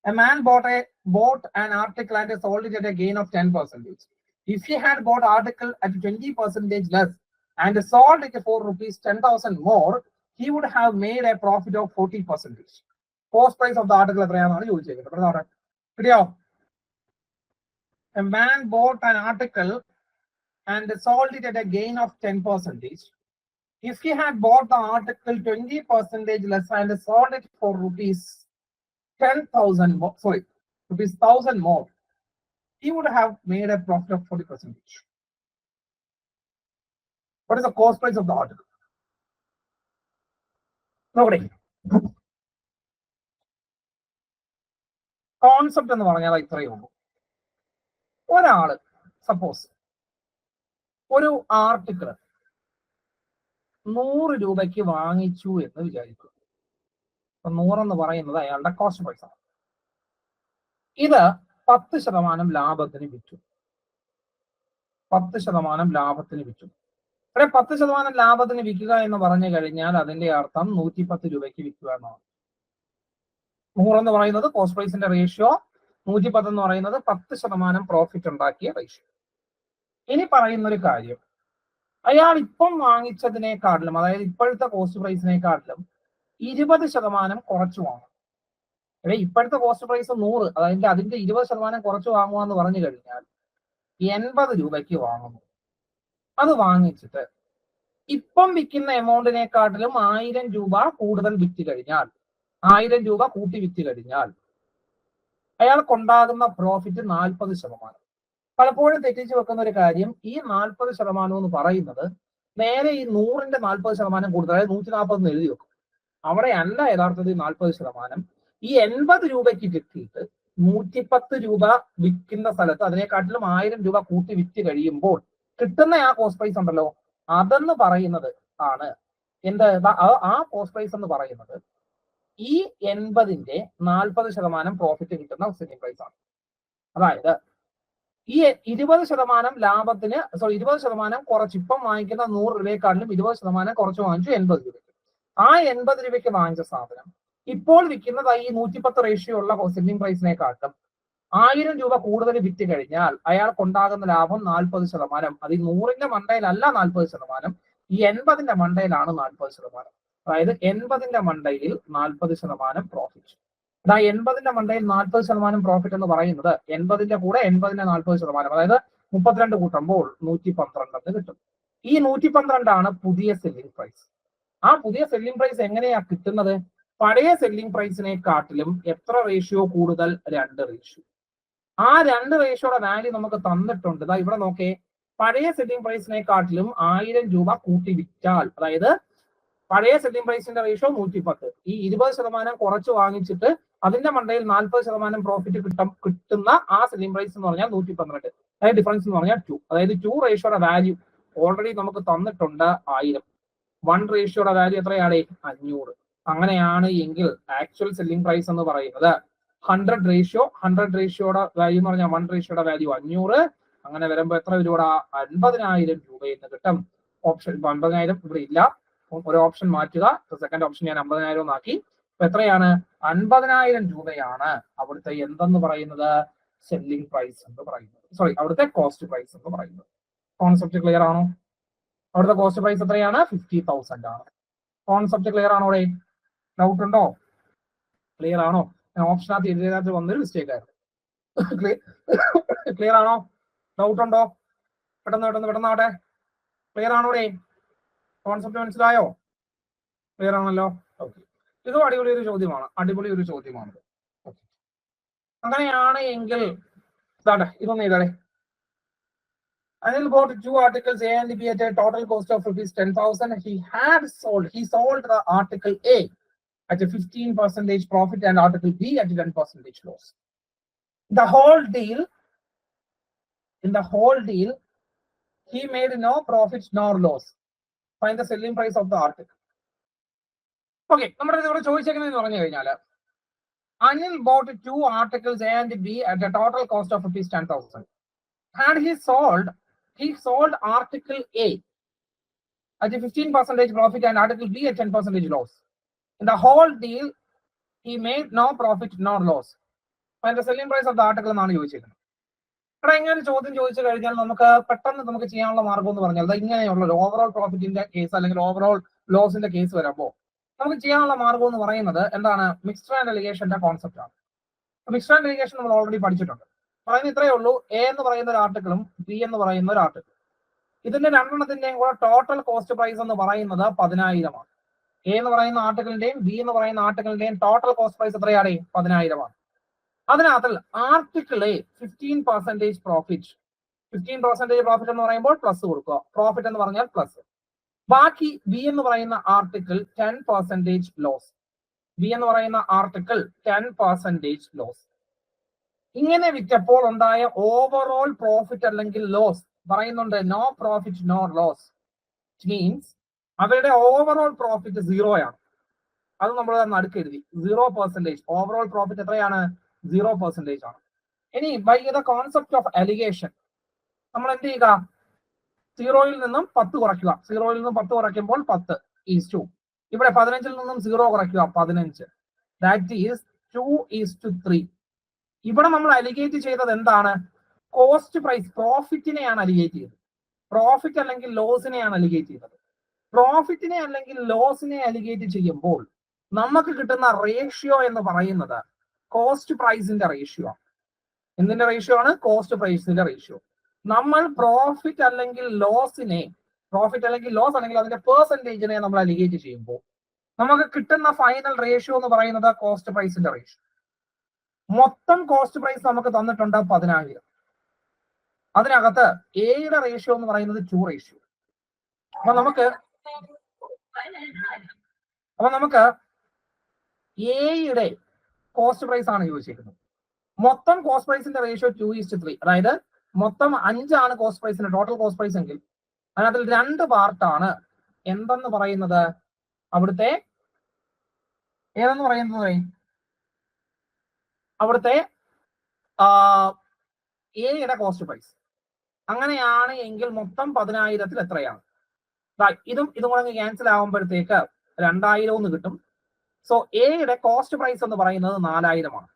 A man bought an article and sold it at a gain of 10%. If he had bought article at 20% less and sold it for rupees 10,000 more, he would have made a profit of 40%. Cost price of the article എത്രയാണെന്നാണ് ചോദിച്ചേക്കുന്നത്. കിട്ടിയോ? A man bought an article and sold it at a gain of 10%. If he had bought the article 20% less and sold it for rupees 10,000 more, rupees 1,000 more, he would have made a profit of 40%. What is the cost price of the article? Nobody. Concept എന്ന് പറഞ്ഞാൽ ഇത്രയേ ഉള്ളൂ. ഒരാള് suppose ഒരു article 100 രൂപയ്ക്ക് വാങ്ങിച്ചു എന്ന് വിചാരിക്കുക. 100 എന്ന് പറയുന്നത് അയാളുടെ കോസ്റ്റ് പ്രൈസ് ആണ്. ഇത് 10% ലാഭത്തിന് വിറ്റു. 10% ലാഭത്തിന് വിറ്റു. ഇവിടെ 10% ലാഭത്തിന് വിൽക്കുക എന്ന് പറഞ്ഞു കഴിഞ്ഞാൽ അതിന്റെ അർത്ഥം 110 രൂപയ്ക്ക് വിൽക്കുക എന്നാണ്. 100 എന്ന് പറയുന്നത് കോസ്റ്റ് പ്രൈസിന്റെ റേഷ്യോ, 110 എന്ന് പറയുന്നത് 10% പ്രോഫിറ്റ് ഉണ്ടാക്കിയ റേഷ്യോ. ഇനി പറയുന്ന ഒരു കാര്യം, അയാൾ ഇപ്പം വാങ്ങിച്ചതിനേക്കാട്ടിലും, അതായത് ഇപ്പോഴത്തെ കോസ്റ്റ് പ്രൈസിനെക്കാട്ടിലും 20% കുറച്ച് വാങ്ങും. അല്ലെ, ഇപ്പോഴത്തെ കോസ്റ്റ് പ്രൈസ് 100, അതായത് അതിന്റെ 20% കുറച്ച് വാങ്ങുക എന്ന് പറഞ്ഞു കഴിഞ്ഞാൽ 80 രൂപയ്ക്ക് വാങ്ങുന്നു. അത് വാങ്ങിച്ചിട്ട് ഇപ്പം വിൽക്കുന്ന എമൗണ്ടിനെക്കാട്ടിലും 1000 രൂപ കൂടുതൽ വിറ്റ് കഴിഞ്ഞാൽ, 1000 രൂപ കൂട്ടി വിറ്റ് കഴിഞ്ഞാൽ അയാൾക്കുണ്ടാകുന്ന പ്രോഫിറ്റ് 40%. പലപ്പോഴും തെറ്റിച്ച് വെക്കുന്ന ഒരു കാര്യം, ഈ 40% എന്ന് പറയുന്നത് നേരെ ഈ 100ന്റെ 40% കൂടുതൽ, അതായത് 140 എഴുതി വെക്കും. അവിടെ അല്ല യഥാർത്ഥത്തിൽ 40%. ഈ 80 രൂപയ്ക്ക് കിട്ടിയിട്ട് 110 രൂപ വിൽക്കുന്ന സ്ഥലത്ത് അതിനെക്കാട്ടിലും 1000 രൂപ കൂട്ടി വിറ്റ് കഴിയുമ്പോൾ കിട്ടുന്ന ആ കോസ്റ്റ് പ്രൈസ് ഉണ്ടല്ലോ, അതെന്ന് പറയുന്നത് ആണ് എന്ത്, ആ കോസ്റ്റ് പ്രൈസ് എന്ന് പറയുന്നത് ഈ 80ന്റെ 40% പ്രോഫിറ്റ് കിട്ടുന്ന സെല്ലിംഗ് പ്രൈസ് ആണ്. അതായത് ഈ 20% ലാഭത്തിന് 20% കുറച്ച്, ഇപ്പം വാങ്ങിക്കുന്ന 100 രൂപയെക്കാട്ടിലും 20% കുറച്ച് വാങ്ങിച്ചു 80 രൂപയ്ക്ക്. ആ 80 രൂപയ്ക്ക് വാങ്ങിച്ച സാധനം ഇപ്പോൾ വിൽക്കുന്നത് ഈ 110 റേഷ്യോ ഉള്ള സെല്ലിംഗ് പ്രൈസിനെക്കാട്ടും 1000 രൂപ കൂടുതൽ വിറ്റ് കഴിഞ്ഞാൽ അയാൾക്കുണ്ടാകുന്ന ലാഭം 40%. അത് ഈ 100ന്റെ മണ്ടയിലല്ല 40%, ഈ 80ന്റെ മണ്ടയിലാണ് 40%. അതായത് 80ന്റെ മണ്ടയിൽ 40% പ്രോഫിറ്റ്. അതായത് 80ന്റെ മണ്ടയിൽ 40% പ്രോഫിറ്റ് എന്ന് പറയുന്നത് 80ന്റെ കൂടെ 80ന്റെ 40%, അതായത് 32 കൂട്ടുമ്പോൾ 112 കിട്ടും. ഈ 112 പുതിയ സെല്ലിംഗ് പ്രൈസ്. ആ പുതിയ സെല്ലിംഗ് പ്രൈസ് എങ്ങനെയാ കിട്ടുന്നത്? പഴയ സെല്ലിംഗ് പ്രൈസിനെക്കാട്ടിലും എത്ര റേഷ്യോ കൂടുതൽ? 2 റേഷ്യോ. ആ 2 റേഷ്യോയുടെ വാല്യൂ നമുക്ക് തന്നിട്ടുണ്ട്. ഇതാ ഇവിടെ നോക്കേ, പഴയ സെല്ലിംഗ് പ്രൈസിനെക്കാട്ടിലും 1000 രൂപ കൂട്ടി വിറ്റാൽ, അതായത് പഴയ സെല്ലിംഗ് പ്രൈസിന്റെ റേഷ്യോ 110, ഈ 20% കുറച്ച് വാങ്ങിച്ചിട്ട് അതിന്റെ മണ്ടയിൽ 40% പ്രോഫിറ്റ് കിട്ടുന്ന ആ സെല്ലിംഗ് പ്രൈസ് എന്ന് പറഞ്ഞാൽ 112. അതായത് ഡിഫറൻസ് എന്ന് പറഞ്ഞാൽ 2. അതായത് 2 റേഷ്യോയുടെ വാല്യൂ ഓൾറെഡി നമുക്ക് തന്നിട്ടുണ്ട് 1000. 1 റേഷ്യോയുടെ വാല്യൂ എത്രയാണ്? 500. അങ്ങനെയാണ് എങ്കിൽ ആക്ച്വൽ സെല്ലിംഗ് പ്രൈസ് എന്ന് പറയുന്നത് 100 റേഷ്യോ. 100 റേഷ്യോയുടെ വാല്യൂ എന്ന് പറഞ്ഞാൽ 1 റേഷ്യോയുടെ വാല്യൂ 500. അങ്ങനെ വരുമ്പോൾ എത്ര രൂപ? 50,000 രൂപയെന്ന് കിട്ടും. ഓപ്ഷൻ 50,000 ഇവിടെ ഇല്ല, ഒരു ഓപ്ഷൻ മാറ്റുക. സെക്കൻഡ് ഓപ്ഷൻ ഞാൻ 50,000 ആക്കി. അപ്പൊ എത്രയാണ്? 50,000 രൂപയാണ് അവിടുത്തെ എന്തെന്ന് പറയുന്നത്? സെല്ലിംഗ് പ്രൈസ് എന്ന് പറയുന്നത്. അവിടുത്തെ കോസ്റ്റ് പ്രൈസ് എന്ന് പറയുന്നത്. കോൺസെപ്റ്റ് ക്ലിയർ ആണോ? അവിടുത്തെ കോസ്റ്റ് പ്രൈസ് എത്രയാണ്? 50,000 ആണ്. കോൺസെപ്റ്റ് ക്ലിയർ ആണോ? അവിടെ ഡൗട്ട് ഉണ്ടോ? ക്ലിയർ ആണോ? ഓപ്ഷനകത്ത് എഴുതിയതിനകത്ത് വന്നൊരു മിസ്റ്റേക്ക് ആയിരുന്നു. ക്ലിയർ ആണോ? ഡൗട്ട് ഉണ്ടോ? പെട്ടെന്നാവട്ടെ. ക്ലിയർ ആണോ? അവിടെ കോൺസെപ്റ്റ് മനസ്സിലായോ? ക്ലിയർ ആണല്ലോ? ഓക്കെ. ഇതും അടിപൊളി ഒരു ചോദ്യമാണ്. അങ്ങനെയാണ് എങ്കിൽ ഇതൊന്നും എഴുതാതെ. Anil bought 2 articles A and B at a total cost of rupees 10,000. He sold the article A at a 15% profit and article B at a 10% loss. In the whole deal, he made no profit nor loss. Find the selling price of the article. Okay, നമ്മുടെ ഇവിടെ ചോദിച്ചേക്കുന്നതെന്ന് പറഞ്ഞു കഴിഞ്ഞാൽ, Anil bought 2 articles A and B at a total cost of rupees 10,000. And he sold article A at a 15% profit and article B at 10% loss. In the whole deal, he made no profit nor loss. അതിന്റെ selling price of the article എന്നാണ് ചോദിച്ചിരിക്കുന്നത്. ഇവിടെ ഇങ്ങനെ ചോദ്യം ചോദിച്ചു കഴിഞ്ഞാൽ നമുക്ക് പെട്ടെന്ന് നമുക്ക് ചെയ്യാനുള്ള മാർഗം എന്ന് പറഞ്ഞാൽ ഇങ്ങനെയുള്ള ഒരു ഓവറോൾ പ്രോഫിറ്റിന്റെ കേസ് അല്ലെങ്കിൽ ഓവറോൾ ലോസിന്റെ കേസ് വരുമ്പോൾ നമുക്ക് ചെയ്യാനുള്ള മാർഗം എന്ന് പറയുന്നത് എന്താണ്? മിക്സ്ഡ് ആൻഡ് അലിഗേഷന്റെ കോൺസെപ്റ്റ് ആണ്. മിക്സ്ഡ് ആൻഡ് അലിഗേഷൻ നമ്മൾ ഓൾറെഡി പഠിച്ചിട്ടുണ്ട്. പറയുന്നത് ഇത്രയേ ഉള്ളൂ. എ എന്ന് പറയുന്ന ഒരു ആർട്ടിക്കിളും ബി എന്ന് പറയുന്ന ഒരു ആർട്ടിക്കിൾ, ഇതിന്റെ രണ്ടെണ്ണത്തിന്റെയും കൂടെ ടോട്ടൽ കോസ്റ്റ് പ്രൈസ് എന്ന് പറയുന്നത് 10,000 ആണ്. എ എന്ന് പറയുന്ന ആർട്ടിക്കിളിന്റെയും ബി എന്ന് പറയുന്ന ആർട്ടിക്കിളിന്റെയും ടോട്ടൽ കോസ്റ്റ് പ്രൈസ് എത്രയാണ്? 10,000 ആണ്. അതിനകത്ത് ആർട്ടിക്കിൾ എ 15% പ്രോഫിറ്റ്, 15% പ്രോഫിറ്റ് എന്ന് പറയുമ്പോൾ പ്ലസ് കൊടുക്കുക, പ്രോഫിറ്റ് എന്ന് പറഞ്ഞാൽ പ്ലസ്. ബാക്കി ബി എന്ന് പറയുന്ന ആർട്ടിക്കിൾ 10% ലോസ്, ബി എന്ന് പറയുന്ന ആർട്ടിക്കിൾ 10% ലോസ്. ഇങ്ങനെ വിറ്റപ്പോൾ ഉണ്ടായ ഓവറോൾ പ്രോഫിറ്റ് അല്ലെങ്കിൽ ലോസ് പറയുന്നുണ്ട് no profit no loss. Means അവരുടെ ഓവറോൾ പ്രോഫിറ്റ് 0 ആണ്. അത് നമ്മൾ നടുക്ക് എഴുതി 0%. ഓവറോൾ പ്രോഫിറ്റ് എത്രയാണ്? 0% ആണ്. ഇനി by the concept of alligation നമ്മൾ എന്ത് ചെയ്യുക? 0-ൽ നിന്നും 10 കുറയ്ക്കുക. 0-ൽ നിന്നും 10 കുറയ്ക്കുമ്പോൾ 10:2. ഇവിടെ 15-ൽ നിന്നും 0 കുറയ്ക്കുക, 15. That is 2:3. ഇവിടെ നമ്മൾ അലിഗേറ്റ് ചെയ്തത് എന്താണ്? കോസ്റ്റ് പ്രൈസ്, പ്രോഫിറ്റിനെയാണ് അലിഗേറ്റ് ചെയ്തത്. പ്രോഫിറ്റ് അല്ലെങ്കിൽ ലോസിനെയാണ് അലിഗേറ്റ് ചെയ്തത്. പ്രോഫിറ്റിനെ അല്ലെങ്കിൽ ലോസിനെ അലിഗേറ്റ് ചെയ്യുമ്പോൾ നമുക്ക് കിട്ടുന്ന റേഷ്യോ എന്ന് പറയുന്നത് കോസ്റ്റ് പ്രൈസിന്റെ റേഷ്യോ ആണ്. എന്തിന്റെ റേഷ്യോ ആണ്? കോസ്റ്റ് പ്രൈസിന്റെ റേഷ്യോ. നമ്മൾ പ്രോഫിറ്റ് അല്ലെങ്കിൽ ലോസിനെ, പ്രോഫിറ്റ് അല്ലെങ്കിൽ ലോസ് അല്ലെങ്കിൽ അതിന്റെ പെർസെന്റേജിനെ നമ്മൾ അലിഗേറ്റ് ചെയ്യുമ്പോൾ നമുക്ക് കിട്ടുന്ന ഫൈനൽ റേഷ്യോ എന്ന് പറയുന്നത് കോസ്റ്റ് പ്രൈസിന്റെ റേഷ്യോ. മൊത്തം കോസ്റ്റ് പ്രൈസ് നമുക്ക് തന്നിട്ടുണ്ട് 10,000. അതിനകത്ത് എയുടെ റേഷ്യോ എന്ന് പറയുന്നത് 2 റേഷ്യോ. അപ്പൊ നമുക്ക് എയുടെ കോസ്റ്റ് പ്രൈസ് ആണ് ചോദിച്ചിരിക്കുന്നത്. മൊത്തം കോസ്റ്റ് പ്രൈസിന്റെ റേഷ്യോ 2:3. അതായത് മൊത്തം 5 ആണ് കോസ്റ്റ് പ്രൈസിന്റെ ടോട്ടൽ കോസ്റ്റ് പ്രൈസ് എങ്കിൽ അതിനകത്തിൽ 2 പാർട്ടാണ് എന്തെന്ന് പറയുന്നത്? അവിടുത്തെ ഏതെന്ന് പറയുന്നത്? അവിടുത്തെ എയുടെ കോസ്റ്റ് പ്രൈസ്. അങ്ങനെയാണ് എങ്കിൽ മൊത്തം 10,000-ൽ എത്രയാണ്? ഇതും കൂടെ ക്യാൻസൽ ആകുമ്പോഴത്തേക്ക് 2,000 എന്ന് കിട്ടും. സോ എയുടെ കോസ്റ്റ് പ്രൈസ് എന്ന് പറയുന്നത് 4,000 ആണ്.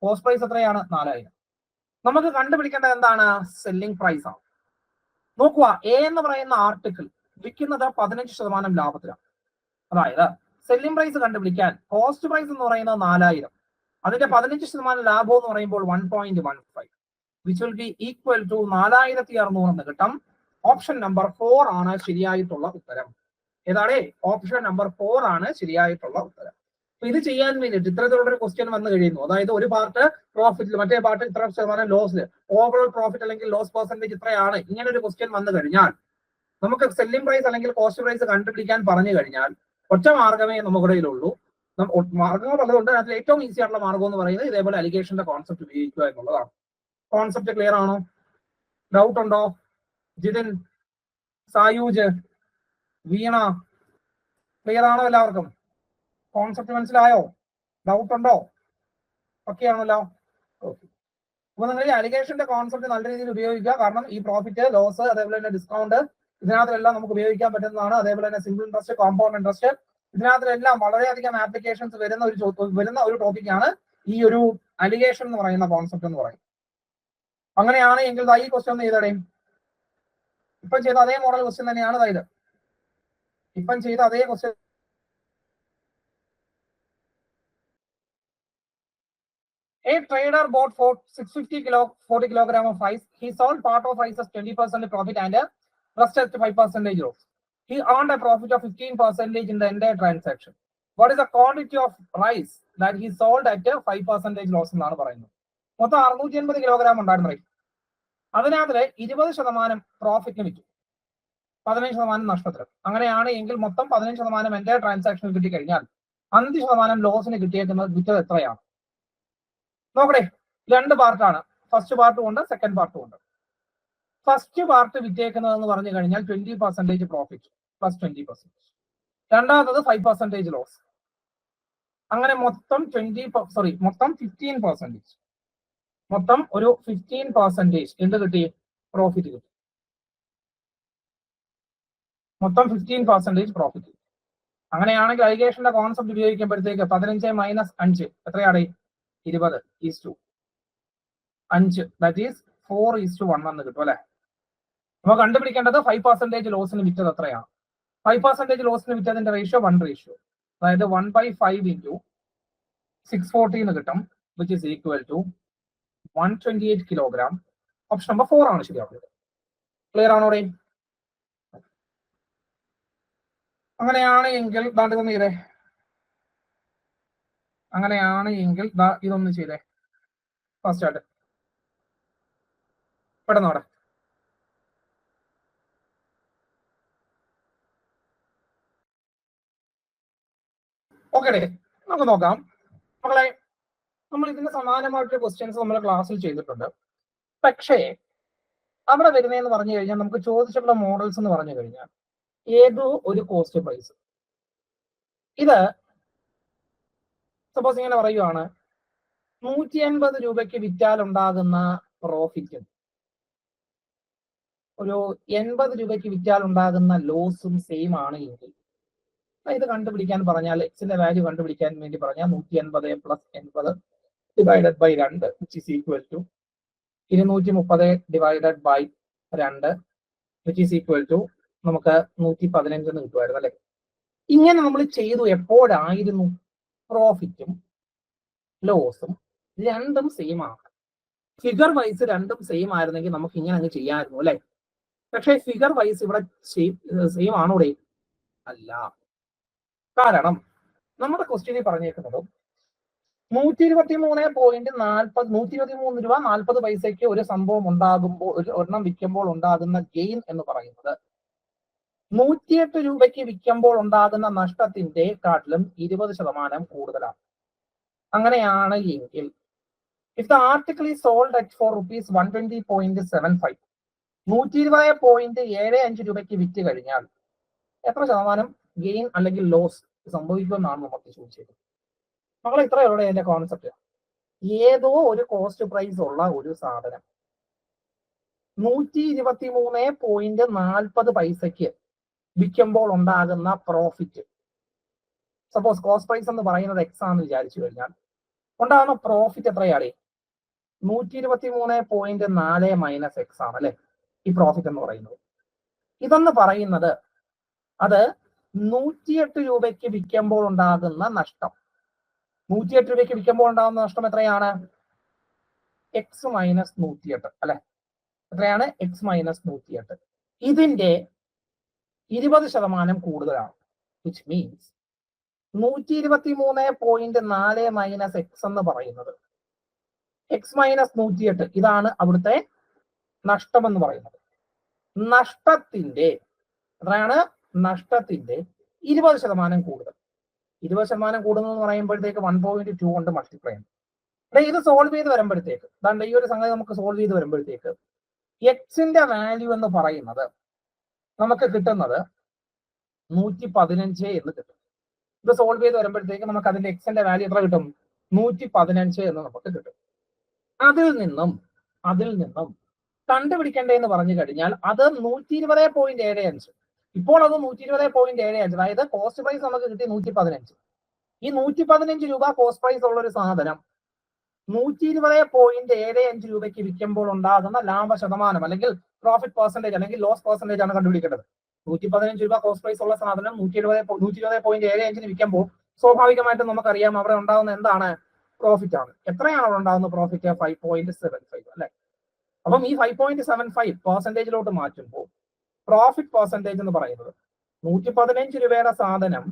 കോസ്റ്റ് പ്രൈസ് എത്രയാണ്? 4,000. നമുക്ക് കണ്ടുപിടിക്കേണ്ടത് എന്താണ്? സെല്ലിംഗ് പ്രൈസ് ആണ്. നോക്കുക, എ എന്ന് പറയുന്ന ആർട്ടിക്കിൾ വിൽക്കുന്നത് 15% ലാഭത്തിലാണ്. അതായത് സെല്ലിംഗ് പ്രൈസ് കണ്ടുപിടിക്കാൻ കോസ്റ്റ് പ്രൈസ് എന്ന് പറയുന്നത് 4,000, അതിന്റെ 15% ലാഭം എന്ന് പറയുമ്പോൾ 1.15, which will be equal to 4,600 എന്ന് കിട്ടും. ഓപ്ഷൻ നമ്പർ 4 ആണ് ശരിയായിട്ടുള്ള ഉത്തരം. ഏതാണ്? ഓപ്ഷൻ നമ്പർ 4 ആണ് ശരിയായിട്ടുള്ള ഉത്തരം. അപ്പൊ ഇത് ചെയ്യാൻ വേണ്ടിയിട്ട് ഇത്തരത്തിലുള്ള ഒരു ക്വസ്റ്റ്യൻ വന്നു കഴിയുന്നു. അതായത് ഒരു പാർട്ട് പ്രോഫിറ്റിൽ, മറ്റേ പാർട്ട് ഇത്ര ശതമാനം ലോസിൽ, ഓവറോൾ പ്രോഫിറ്റ് അല്ലെങ്കിൽ ലോസ് പെർസെന്റേജ് ഇത്രയാണ്. ഇങ്ങനെ ഒരു ക്വസ്റ്റ്യൻ വന്നു കഴിഞ്ഞാൽ നമുക്ക് സെല്ലിംഗ് പ്രൈസ് അല്ലെങ്കിൽ കോസ്റ്റ് പ്രൈസ് കണ്ടുപിടിക്കാൻ പറഞ്ഞു കഴിഞ്ഞാൽ ഒറ്റ മാർഗമേ നമ്മുടെ കയ്യിലുള്ളൂ. മാർഗങ്ങൾ പലതുണ്ട്. അതിൽ ഏറ്റവും ഈസി ആയിട്ടുള്ള മാർഗം എന്ന് പറയുന്നത് ഇതേപോലെ അലിഗേഷന്റെ കോൺസെപ്റ്റ് ഉപയോഗിക്കുക എന്നുള്ളതാണ്. കോൺസെപ്റ്റ് ക്ലിയർ ആണോ? ഡൗട്ട് ഉണ്ടോ? ജിതിൻ, സായൂജ്, വീണ, ക്ലിയർ ആണോ എല്ലാവർക്കും? കോൺസെപ്റ്റ് മനസ്സിലായോ? ഡൗട്ട് ഉണ്ടോ? ഓക്കെ ആണല്ലോ. ഓക്കെ. അപ്പൊ നിങ്ങൾ ഈ അലിഗേഷന്റെ കോൺസെപ്റ്റ് നല്ല രീതിയിൽ ഉപയോഗിക്കുക. കാരണം ഈ പ്രോഫിറ്റ്, ലോസ്, അതേപോലെ തന്നെ ഡിസ്കൗണ്ട്, ഇതിനകത്തെല്ലാം നമുക്ക് ഉപയോഗിക്കാൻ പറ്റുന്നതാണ്. അതേപോലെ തന്നെ സിമ്പിൾ ഇൻട്രസ്റ്റ്, കോമ്പൗണ്ട് ഇൻട്രസ്റ്റ്, ഇതിനകത്തെല്ലാം വളരെയധികം ആപ്ലിക്കേഷൻസ് വരുന്ന ഒരു ടോപ്പിക്കാണ് ഈ ഒരു അലിഗേഷൻ എന്ന് പറയുന്ന കോൺസെപ്റ്റ് എന്ന് പറയുന്നത്. അങ്ങനെയാണ് എങ്കിൽ ഈ ക്വസ്റ്റ്യൻ ഒന്ന് ചെയ്തടേയും. ഇപ്പം ചെയ്ത അതേ മോഡൽ ക്വസ്റ്റ്യൻ തന്നെയാണ് ഇത്. ഇപ്പം ചെയ്ത അതേ question. A trader bought for 40 kilogram of rice. He sold part of rice as 20% profit and rest at 5% loss. He earned a profit of 15% in the entire transaction. What is the quantity of rice that he sold at 5% loss എന്നാണ് പറയുന്നത്. മൊത്തം 680 kilogram ഉണ്ടായിരുന്ന rice. അതിനകത്ത് 20% പ്രോഫിറ്റിന് വിറ്റു, 15% നഷ്ടത്തിൽ. അങ്ങനെയാണ് എങ്കിൽ മൊത്തം 15% എൻ്റെ ട്രാൻസാക്ഷനിൽ കിട്ടിക്കഴിഞ്ഞാൽ 5% ലോസിന് വിറ്റത് എത്രയാണ്? നോക്കണേ, 2 പാർട്ടാണ്. ഫസ്റ്റ് പാർട്ടും ഉണ്ട്, സെക്കൻഡ് പാർട്ടും ഉണ്ട്. ഫസ്റ്റ് പാർട്ട് വിറ്റേക്കുന്നത് എന്ന് പറഞ്ഞു കഴിഞ്ഞാൽ 20% പ്രോഫിറ്റ് പ്ലസ് 20%. രണ്ടാമത്തത് 5% ലോസ്. അങ്ങനെ മൊത്തം 15%. മൊത്തം ഒരു 15% എന്ത് കിട്ടി? പ്രോഫിറ്റ് കിട്ടി. മൊത്തം 15% പ്രോഫിറ്റ്. അങ്ങനെയാണെങ്കിൽ അലിഗേഷന്റെ കോൺസെപ്റ്റ് ഉപയോഗിക്കുമ്പോഴത്തേക്ക് 15 - 5 എത്രയാണ്? 20:2. 5, ദാറ്റ് ഈസ് 4:1 എന്ന് കിട്ടും അല്ലെ. നമ്മൾ കണ്ടുപിടിക്കേണ്ടത് 5% ലോസിന് വിറ്റത് എത്രയാണ്. 5% ലോസിന് വിറ്റതിന്റെ റേഷ്യോ 1 റേഷ്യോ, അതായത് 1/5 ഇൻറ്റു 640 എന്ന് കിട്ടും, which is equal to 128 kilogram. Option number 4 ആണ് ശരിയാവുന്നത്. ക്ലിയർ ആണോടെ? അങ്ങനെയാണ് എങ്കിൽ ഇതൊന്ന് ചെയ്തേ. അങ്ങനെയാണ് എങ്കിൽ ഇതൊന്ന് ചെയ്തേ. ഫസ്റ്റ് ആയിട്ട് പെട്ടെന്നോടെ. ഓക്കെ ഡേ, നമുക്ക് നോക്കാം മക്കളെ. നമ്മൾ ഇതിന് സമാനമായിട്ടുള്ള ക്വസ്റ്റ്യൻസ് നമ്മൾ ക്ലാസ്സിൽ ചെയ്തിട്ടുണ്ട്. പക്ഷേ അവിടെ വരുന്നതെന്ന് പറഞ്ഞു കഴിഞ്ഞാൽ നമുക്ക് ചോദിച്ചിട്ടുള്ള മോഡൽസ് എന്ന് പറഞ്ഞു കഴിഞ്ഞാൽ ഏതോ ഒരു കോസ്റ്റ് പ്രൈസ്. ഇത് സപ്പോസ് ഇങ്ങനെ പറയുവാണ്, 150 രൂപയ്ക്ക് വിറ്റാൽ ഉണ്ടാകുന്ന പ്രോഫിറ്റും ഒരു 80 രൂപയ്ക്ക് വിറ്റാൽ ഉണ്ടാകുന്ന ലോസും സെയിം ആണ് എങ്കിൽ ഇത് കണ്ടുപിടിക്കാൻ പറഞ്ഞാൽ, എക്സിന്റെ വാല്യൂ കണ്ടുപിടിക്കാൻ വേണ്ടി പറഞ്ഞാൽ 180 plus 80 divided by 2 which is equal to 230 divided by 2 which is equal to നമുക്ക് 115 എന്ന് കിട്ടുമായിരുന്നു അല്ലെ. ഇങ്ങനെ നമ്മൾ ചെയ്തു. എപ്പോഴായിരുന്നു പ്രോഫിറ്റും ലോസും രണ്ടും സെയിം ആണ്. ഫിഗർ വൈസ് രണ്ടും സെയിം ആയിരുന്നെങ്കിൽ നമുക്ക് ഇങ്ങനെ അങ്ങ് ചെയ്യാമായിരുന്നു അല്ലെ. പക്ഷേ ഫിഗർ വൈസ് ഇവിടെ സെയിം ആണോടെ? അല്ല. കാരണം നമ്മുടെ ക്വസ്റ്റ്യനിൽ പറഞ്ഞേക്കുന്നത് 123 രൂപ 40 പൈസയ്ക്ക് ഒരു സംഭവം ഉണ്ടാകുമ്പോൾ, ഒരു ഒരെണ്ണം വിൽക്കുമ്പോൾ ഉണ്ടാകുന്ന ഗെയിൻ എന്ന് പറയുന്നത് 108 രൂപയ്ക്ക് വിൽക്കുമ്പോൾ ഉണ്ടാകുന്ന നഷ്ടത്തിന്റെ കാട്ടിലും 20% കൂടുതലാണ്. അങ്ങനെയാണ് എങ്കിൽ if the article is sold at for rupees 120.75, 120.75 രൂപയ്ക്ക് വിറ്റ് കഴിഞ്ഞാൽ എത്ര ശതമാനം ഗെയിൻ അല്ലെങ്കിൽ ലോസ് സംഭവിക്കുമെന്നാണ് നമുക്ക് ചോദിച്ചത്. മക്കളെ ഇത്രയുള്ള അതിന്റെ കോൺസെപ്റ്റ്. ഏതോ ഒരു കോസ്റ്റ് പ്രൈസ് ഉള്ള ഒരു സാധനം 123.40 പൈസയ്ക്ക് വിൽക്കുമ്പോൾ ഉണ്ടാകുന്ന പ്രോഫിറ്റ്, സപ്പോസ് കോസ്റ്റ് പ്രൈസ് എന്ന് പറയുന്നത് എക്സ് ആണെന്ന് വിചാരിച്ചു കഴിഞ്ഞാൽ ഉണ്ടാകുന്ന പ്രോഫിറ്റ് എത്രയാണ്? 123.4 മൈനസ് എക്സ് ആണ് അല്ലെ ഈ പ്രോഫിറ്റ് എന്ന് പറയുന്നത്. ഇതെന്ന് പറയുന്നത് അത് 108 രൂപയ്ക്ക് വിൽക്കുമ്പോൾ ഉണ്ടാകുന്ന നഷ്ടം. 108 രൂപയ്ക്ക് വിൽക്കുമ്പോൾ ഉണ്ടാകുന്ന നഷ്ടം എത്രയാണ്? എക്സ് മൈനസ് 108 അല്ലെ. എത്രയാണ്? X minus 108. ഇതിന്റെ 20% കൂടുതലാണ്. വിച്ച് മീൻസ് 123.4 മൈനസ് എക്സ് എന്ന് പറയുന്നത് എക്സ് മൈനസ് 108, ഇതാണ് അവിടുത്തെ നഷ്ടം എന്ന് പറയുന്നത്. നഷ്ടത്തിന്റെ എത്രയാണ്? നഷ്ടത്തിന്റെ 20% കൂടുതൽ. 20% കൂടുതൽ എന്ന് പറയുമ്പോഴത്തേക്ക് 1.2 കൊണ്ട് മൾട്ടിപ്ലൈ ചെയ്യണം. ഇത് സോൾവ് ചെയ്ത് വരുമ്പോഴത്തേക്ക് ഈ ഒരു സംഗതി നമുക്ക് സോൾവ് ചെയ്ത് വരുമ്പോഴത്തേക്ക് എക്സിന്റെ വാല്യൂ എന്ന് പറയുന്നത് നമുക്ക് കിട്ടുന്നത് 115 എന്ന് കിട്ടും. ഇത് സോൾവ് ചെയ്ത് വരുമ്പോഴത്തേക്ക് നമുക്ക് അതിന്റെ എക്സിന്റെ വാല്യൂ എത്ര കിട്ടും? 115 എന്ന് നമുക്ക് കിട്ടും. അതിൽ നിന്നും കണ്ടുപിടിക്കേണ്ടതെന്ന് പറഞ്ഞു കഴിഞ്ഞാൽ അത് 120.75. ഇപ്പോൾ അത് 120.75, അതായത് കോസ്റ്റ് പ്രൈസ് നമുക്ക് കിട്ടി 115. ഈ 115 രൂപ കോസ്റ്റ് പ്രൈസ് ഉള്ള ഒരു സാധനം 120.75 രൂപയ്ക്ക് വിൽക്കുമ്പോൾ ഉണ്ടാകുന്ന ലാഭ ശതമാനം അല്ലെങ്കിൽ പ്രോഫിറ്റ് പെർസെന്റേജ് അല്ലെങ്കിൽ ലോസ് പെർസെന്റേജ് ആണ് കണ്ടുപിടിക്കേണ്ടത്. 115 രൂപ കോസ്റ്റ് പ്രൈസ് ഉള്ള സാധനം 120.75 വിൽക്കുമ്പോൾ സ്വാഭാവികമായിട്ടും നമുക്കറിയാം അവിടെ ഉണ്ടാകുന്ന എന്താണ്? പ്രോഫിറ്റ് ആണ്. എത്രയാണ് അവിടെ ഉണ്ടാകുന്ന പ്രോഫിറ്റ്? 5.75 അല്ലെ. അപ്പം ഈ 5.75% മാറ്റുമ്പോൾ പ്രോഫിറ്റ് പെർസെന്റേജ് എന്ന് പറയുന്നത് 115 രൂപയുടെ സാധനം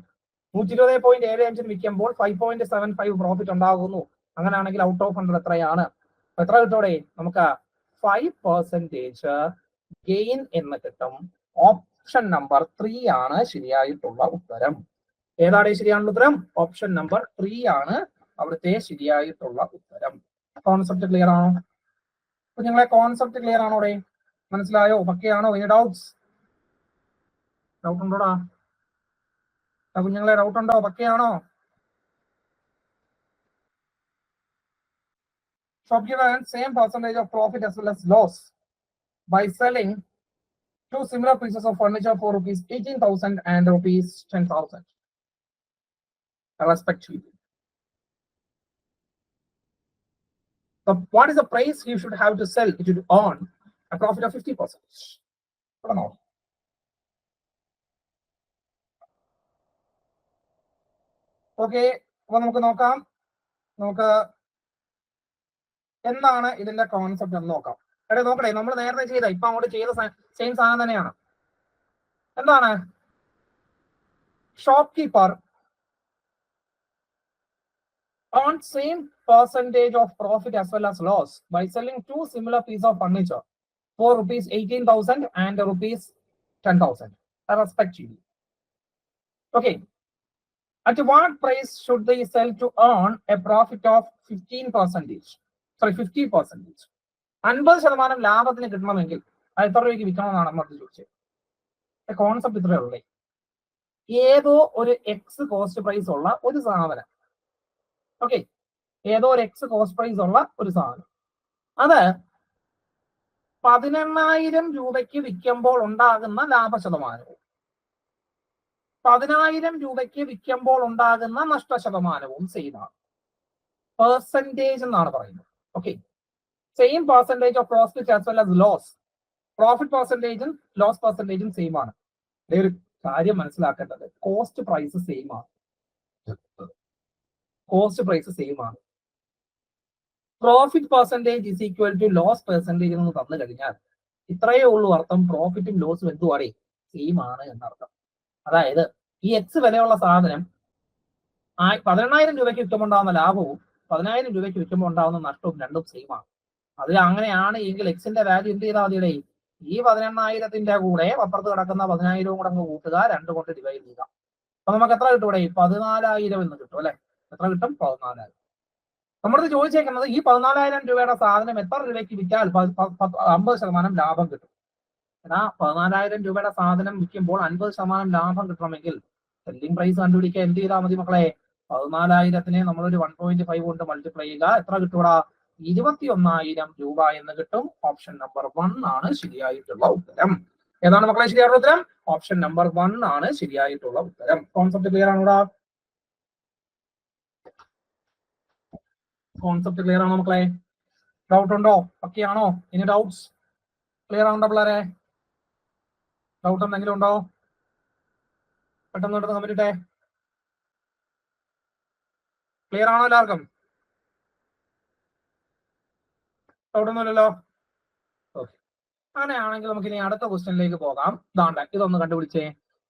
120.75 വിൽക്കുമ്പോൾ 5.75 പ്രോഫിറ്റ് ഉണ്ടാകുന്നു. അങ്ങനെയാണെങ്കിൽ ഔട്ട് ഓഫ് 100 എത്രയാണ്? എത്ര കിട്ടോടെ? നമുക്ക് 5% ഗെയിൻ എന്ന് കിട്ടും. ഓപ്ഷൻ നമ്പർ 3 ആണ് ശരിയായിട്ടുള്ള ഉത്തരം. ഏതാണ് ശരിയായിട്ടുള്ള ഉത്തരം? ഓപ്ഷൻ നമ്പർ 3 ആണ് അവിടുത്തെ ശരിയായിട്ടുള്ള ഉത്തരം. കോൺസെപ്റ്റ് ക്ലിയർ ആണോ? അപ്പൊ നിങ്ങളെ കോൺസെപ്റ്റ് ക്ലിയർ ആണോടെ? മനസ്സിലായോ? പക്കയാണോ? ഇനി ഡൗട്ട് ഉണ്ടോടാ? കുഞ്ഞുങ്ങളെ ഡൗട്ട് ഉണ്ടോ? പക്കയാണോ? Shopkeeper earns same percentage of profit as well as loss by selling 2 similar pieces of furniture for rupees 18,000 and rupees 10,000 respectively. what is the price you should have to sell it to earn a profit of 50%? Okay, അപ്പൊ നമുക്ക് നോക്കാം, നമുക്ക് എന്താണ് ഇതിന്റെ concept എന്ന് നോക്കാം. എടേ നോക്കട്ടെ, നമ്മൾ നേരത്തെ ചെയ്ത ഇപ്പൊ അങ്ങോട്ട് ചെയ്ത സെയിം സാധനം തന്നെയാണ്. എന്താണ്? ഷോപ്കീപ്പർ earn same percentage of profit as well as loss by selling two similar pieces of furniture for rupees 18,000 and rupees 10,000 respectively. Okay, at what price should they sell to earn a profit of 15%? Sorry, 50%. 50% ലാഭത്തിന് കിട്ടണമെങ്കിൽ എത്ര രൂപയ്ക്ക് വിൽക്കണമെന്നാണ് നമ്മൾ ചോദിച്ചത്. Concept ഇത്രയേ ഉള്ളൂ. ഏതോ ഒരു എക്സ് കോസ്റ്റ് പ്രൈസ് ഉള്ള ഒരു സാധനം, ഓക്കെ, ഏതോ ഒരു എക്സ് കോസ്റ്റ് പ്രൈസ് ഉള്ള ഒരു സാധനം, അത് 18,000 രൂപയ്ക്ക് വിൽക്കുമ്പോൾ ഉണ്ടാകുന്ന ലാഭശതമാനവും 10,000 രൂപയ്ക്ക് വിൽക്കുമ്പോൾ ഉണ്ടാകുന്ന നഷ്ടശതമാനവും സെയിമാണ്. പെർസെന്റേജ് എന്നാണ് പറയുന്നത്. Okay, same percentage of profit as well as loss. Profit പെർസെന്റേജും ലോസ് പെർസെന്റേജും സെയിം ആണ്. ഒരു കാര്യം മനസ്സിലാക്കേണ്ടത്, കോസ്റ്റ് പ്രൈസ് സെയിം ആണ്. കോസ്റ്റ് പ്രൈസ് സെയിം ആണ്. Profit percentage is equal to loss percentage എന്ന് തന്നു കഴിഞ്ഞാൽ ഇത്രയേ ഉള്ളൂ അർത്ഥം, പ്രോഫിറ്റും ലോസും എന്തുവാടേ സെയിം ആണ് എന്നർത്ഥം. അതായത് ഈ എക്സ് വിലയുള്ള സാധനം 18,000 രൂപയ്ക്ക് വിൽക്കുമ്പോൾ ഉണ്ടാകുന്ന ലാഭവും 10,000 രൂപയ്ക്ക് വിൽക്കുമ്പോൾ ഉണ്ടാകുന്ന നഷ്ടവും രണ്ടും സെയിം ആണ്. അത് അങ്ങനെയാണ് എങ്കിൽ എക്സിന്റെ വാല്യൂ എന്ത് ചെയ്താൽ മതിയുടെ, ഈ 18,000 കൂടെ അപ്പുറത്ത് കിടക്കുന്ന 10,000 കൂടെ അങ്ങ് കൂട്ടുക, 2 കൊണ്ട് ഡിവൈഡ് ചെയ്യുക. അപ്പൊ നമുക്ക് എത്ര കിട്ടും ഇവിടെ? 14,000 എന്ന് കിട്ടും അല്ലെ? എത്ര കിട്ടും? 14,000. നമ്മളത് ചോദിച്ചേക്കുന്നത് ഈ 14,000 രൂപയുടെ സാധനം എത്ര രൂപയ്ക്ക് വിറ്റാൽ 50% ലാഭം കിട്ടും. എന്നാ 14,000 രൂപയുടെ സാധനം വിൽക്കുമ്പോൾ 50% ലാഭം കിട്ടണമെങ്കിൽ സെല്ലിംഗ് പ്രൈസ് കണ്ടുപിടിക്കാൻ എന്ത് ചെയ്താൽ മതി മക്കളെ? 14,000-നെ നമ്മളൊരു 1.5 കൊണ്ട് മൾട്ടിപ്ലൈ ചെയ്യുക. എത്ര കിട്ടൂടാ? 21,000 രൂപ എന്ന് കിട്ടും. ഓപ്ഷൻ നമ്പർ 1 ആണ് ശരിയായിട്ടുള്ള ഉത്തരം. ഏതാണ് മക്കളെ ശരിയായിട്ടുള്ള ഉത്തരം? ഓപ്ഷൻ നമ്പർ 1 ആണ് ശരിയായിട്ടുള്ള ഉത്തരം. കോൺസെപ്റ്റ് ക്ലിയർ ആണോടാ? കോൺസെപ്റ്റ് ക്ലിയർ ആണോ മക്കളെ? ഡൗട്ട് ഉണ്ടോ? ഒക്കെയാണോ? ഇനി ഡൗട്ട്സ് ക്ലിയർ ആണോ പിള്ളേരെ? ഡൗട്ട് എന്തെങ്കിലും ഉണ്ടോ? പെട്ടെന്ന് പെട്ടെന്ന് കമന്റ് ഇട്ടേ. ക്ലിയർ ആണോ എല്ലാവർക്കും? ഡൗട്ട് ഒന്നുമില്ലല്ലോ. ഓക്കെ, അങ്ങനെയാണെങ്കിൽ നമുക്ക് ഇനി അടുത്ത ക്വസ്റ്റ്യനിലേക്ക് പോകാം. ഇതൊന്ന് കണ്ടുപിടിച്ചേ.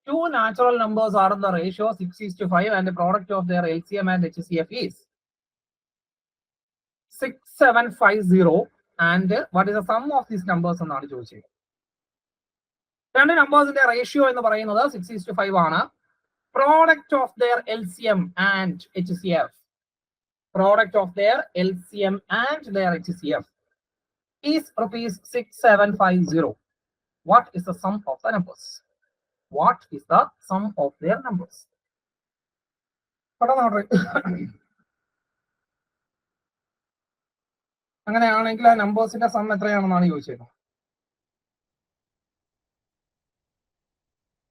Two natural numbers are in the ratio 6:5 and the product of their LCM and HCF is 6750 and what is the sum of these numbers എന്നാണ് ചോദിച്ചത്. രണ്ട് നമ്പേഴ്സിന്റെ റേഷ്യോ എന്ന് പറയുന്നത് 6:5 ആണ്. Product of their LCM and HCF, product of their LCM and their HCF is rupees 6750. What is the sum of the numbers? What is the sum of their numbers? അങ്ങനെയാണെങ്കിൽ ആ നമ്പേഴ്സിന്റെ some എത്രയാണെന്നാണ് ചോദിച്ചത്.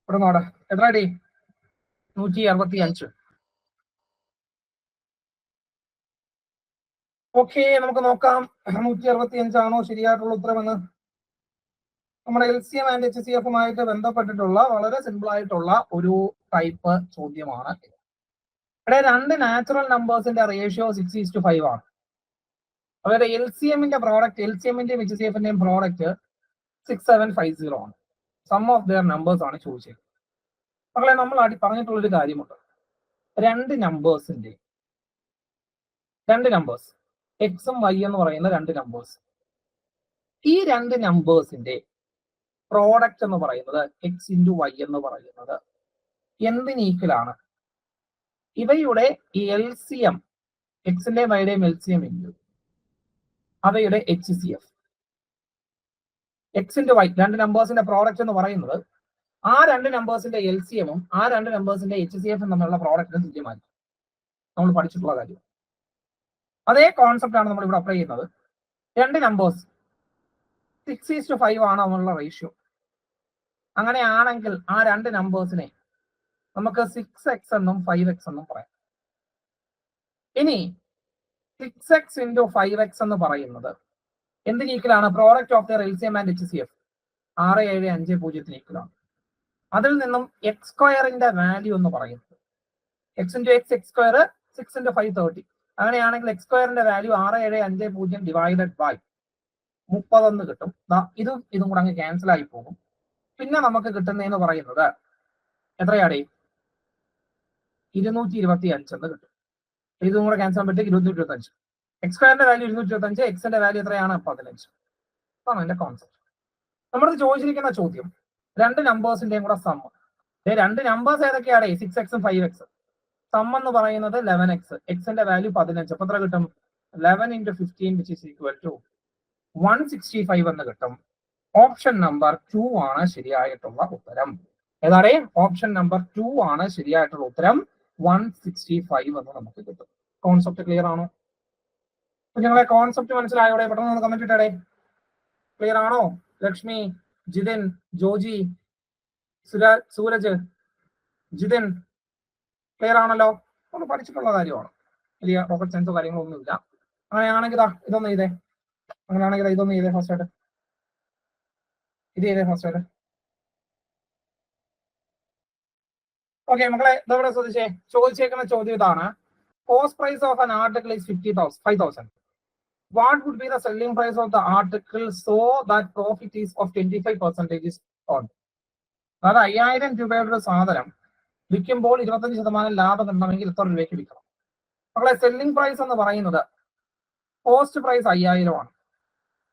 ഇവിടെ നോടെ എത്ര അടി? 165. Okay, നമുക്ക് നോക്കാം 165 ആണോ ശരിയായിട്ടുള്ള ഉത്തരമെന്ന്. നമ്മുടെ LCM ആൻഡ് HCFുമായിട്ട് ബന്ധപ്പെട്ടിട്ടുള്ള വളരെ സിമ്പിൾ ആയിട്ടുള്ള ഒരു ടൈപ്പ് ചോദ്യമാണ്. ഇവിടെ രണ്ട് നാച്ചുറൽ നമ്പേഴ്സിന്റെ റേഷ്യോ 6:5 ആണ്. അവരുടെ LCMന്റെ പ്രോഡക്റ്റ്, LCMന്റെയും HCFന്റെയും പ്രോഡക്റ്റ് 6750 ആണ്. സം ഓഫ് ദെയർ നമ്പേഴ്സ് ആണ് ചോദിച്ചത്. മക്കളെ, നമ്മൾ പറഞ്ഞിട്ടുള്ളൊരു കാര്യമുണ്ട്. രണ്ട് നമ്പേഴ്സ് എക്സും വൈ എന്ന് പറയുന്ന രണ്ട് നമ്പേഴ്സ്, ഈ രണ്ട് നമ്പേഴ്സിന്റെ പ്രോഡക്റ്റ് എന്ന് പറയുന്നത് എക്സ് ഇൻറ്റു വൈ എന്ന് പറയുന്നത് എന്തിന് ഈക്വലാണ്? ഇവയുടെ LCM, എക്സിന്റെയും വൈയുടെയും LCM ഇൻറ്റു അവയുടെ HCF. എക്സ് ഇൻറ്റു വൈ രണ്ട് നമ്പേഴ്സിന്റെ പ്രോഡക്റ്റ് എന്ന് പറയുന്നത് ആ രണ്ട് നമ്പേഴ്സിന്റെ LCMും ആ രണ്ട് നമ്പേഴ്സിന്റെ HCFും തമ്മിലുള്ള പ്രോഡക്റ്റിന് തുല്യമായി. നമ്മൾ പഠിച്ചിട്ടുള്ള കാര്യം. അതേ കോൺസെപ്റ്റ് ആണ് നമ്മൾ ഇവിടെ അപ്ലൈ ചെയ്യുന്നത്. രണ്ട് നമ്പേഴ്സ് 6:5 ആണ് അവനുള്ള റേഷ്യോ. അങ്ങനെയാണെങ്കിൽ ആ രണ്ട് നമ്പേഴ്സിനെ നമുക്ക് 6x എന്നും 5x എന്നും പറയാം. ഇനി 6x into 5x എന്ന് പറയുന്നത് എന്തിന് ഈക്വലാണ്? Product of the LCM and HCF 6750 ഈക്വലാണ്. അതിൽ നിന്നും എക്സ് സ്ക്വയറിന്റെ വാല്യൂ എന്ന് പറയുന്നത് x into x x square 6 into 5 30. അങ്ങനെയാണെങ്കിൽ എക്സ് സ്ക്വയറിന്റെ വാല്യൂ 6750 ഡിവൈഡഡ് ബൈ 30 എന്ന് കിട്ടും. ഇതും കൂടെ അങ്ങ് ക്യാൻസൽ ആയി പോകും. പിന്നെ നമുക്ക് കിട്ടുന്നതെന്ന് പറയുന്നത് എത്രയാടേ? 225 എന്ന് കിട്ടും. ഇതും കൂടെ ക്യാൻസൽ പറ്റും 225. എക്സ് സ്ക്വയറിന്റെ വാല്യൂ 225, എക്സിന്റെ വാല്യൂ എത്രയാണ്? 15. അതാണ് എന്റെ കോൺസെപ്റ്റ്. നമ്മുടെ ചോദിച്ചിരിക്കുന്ന ചോദ്യം രണ്ട് നമ്പേഴ്സിന്റെയും കൂടെ സം. രണ്ട് നമ്പേഴ്സ് ഏതൊക്കെയാണ്? 6x ഉം 5x. സം എന്ന് പറയുന്നത് 11x, എക്സിന്റെ വാല്യൂ 15. അപ്പൊ എത്ര കിട്ടും? 11 into 15 which is equal to 165 എന്ന് കിട്ടും. ഓപ്ഷൻ നമ്പർ 2 ആണ് ശരിയായിട്ടുള്ള ഉത്തരം. ഏതാണ്? ഓപ്ഷൻ നമ്പർ 2 ആണ് ശരിയായിട്ടുള്ള ഉത്തരം. 165 എന്ന് നമുക്ക് കിട്ടും. കോൺസെപ്റ്റ് ക്ലിയർ ആണോ? അപ്പൊ ഞങ്ങളെ കോൺസെപ്റ്റ് മനസ്സിലായോടെ? പെട്ടെന്ന് കമന്റ് ഇട്ടേ. ക്ലിയർ ആണോ? ലക്ഷ്മി, ജിതിൻ, ജോജി, സൂരജ്, ജിതിൻ ക്ലിയർ ആണല്ലോ? നമ്മൾ പഠിച്ചിട്ടുള്ള കാര്യമാണ്. വലിയ റോക്കറ്റ് സയൻസോ കാര്യങ്ങളോ ഒന്നുമില്ല. അങ്ങനെയാണെങ്കിൽ ഇതൊന്ന് ചെയ്തേ. അങ്ങനെയാണെങ്കിൽ ഇതൊന്ന് ചെയ്തേ ഫസ്റ്റ് ആയിട്ട്. ഇത് ചെയ്തേ ഫസ്റ്റ് ആയിട്ട്. ഓക്കെ മക്കളെ, ഇതവിടെ ശ്രദ്ധിച്ചേ. ചോദിച്ചേക്കുന്ന ചോദ്യം ഇതാണ്. Cost price of an article is 5,000. What would be the selling price of the article so that profit is of 25% on? അതായത് 5000 രൂപയുടെ ഒരു സാധനം വിൽക്കുമ്പോൾ 25% ലാഭം കിട്ടണമെങ്കിൽ എത്ര രൂപയ്ക്ക് വിൽക്കണം? മക്കളെ, സെല്ലിംഗ് പ്രൈസ് എന്ന് പറയുന്നത് കോസ്റ്റ് പ്രൈസ് 5000 ആണ്.